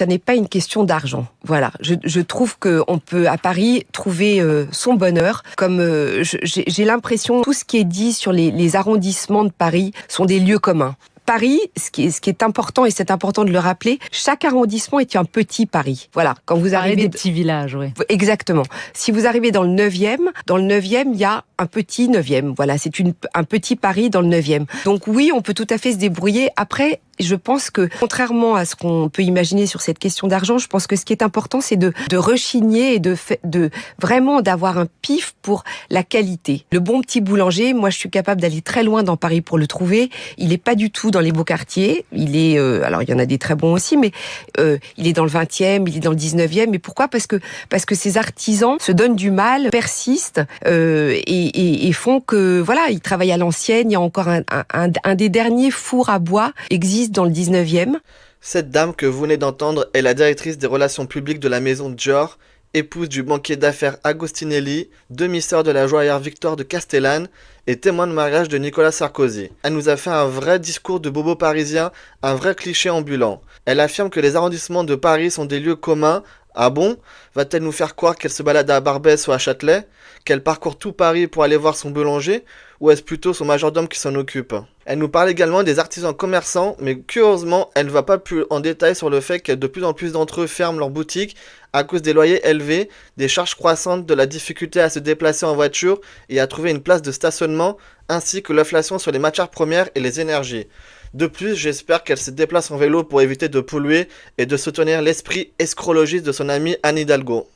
Ça n'est pas une question d'argent. Voilà, je trouve qu'on peut à Paris trouver son bonheur. Comme j'ai l'impression tout ce qui est dit sur les arrondissements de Paris sont des lieux communs. Paris, ce qui est important, et c'est important de le rappeler, chaque arrondissement est un petit Paris. Voilà, quand vous arrivez... des petits villages, oui. Exactement. Si vous arrivez dans le 9e, il y a un petit 9e. Voilà, c'est un petit Paris dans le 9e. Donc oui, on peut tout à fait se débrouiller. Après, je pense que, contrairement à ce qu'on peut imaginer sur cette question d'argent, je pense que ce qui est important, c'est de rechigner et de vraiment d'avoir un pif pour la qualité. Le bon petit boulanger, moi, je suis capable d'aller très loin dans Paris pour le trouver. Il est pas du tout dans les beaux quartiers. Il est, alors il y en a des très bons aussi, mais il est dans le 20e, il est dans le 19e. Et pourquoi ? Parce que ces artisans se donnent du mal, persistent et font que, voilà, ils travaillent à l'ancienne. Il y a encore un des derniers fours à bois existe dans le 19e. Cette dame que vous venez d'entendre est la directrice des relations publiques de la maison Dior, épouse du banquier d'affaires Agostinelli, demi-sœur de la joaillière Victoire de Castellane et témoin de mariage de Nicolas Sarkozy. Elle nous a fait un vrai discours de bobo parisien, un vrai cliché ambulant. Elle affirme que les arrondissements de Paris sont des lieux communs. Ah bon ? Va-t-elle nous faire croire qu'elle se balade à Barbès ou à Châtelet ? Qu'elle parcourt tout Paris pour aller voir son boulanger ? Ou est-ce plutôt son majordome qui s'en occupe ? Elle nous parle également des artisans commerçants, mais curieusement, elle ne va pas plus en détail sur le fait que de plus en plus d'entre eux ferment leurs boutiques à cause des loyers élevés, des charges croissantes, de la difficulté à se déplacer en voiture et à trouver une place de stationnement, ainsi que l'inflation sur les matières premières et les énergies. De plus, j'espère qu'elle se déplace en vélo pour éviter de polluer et de soutenir l'esprit escrologiste de son amie Anne Hidalgo.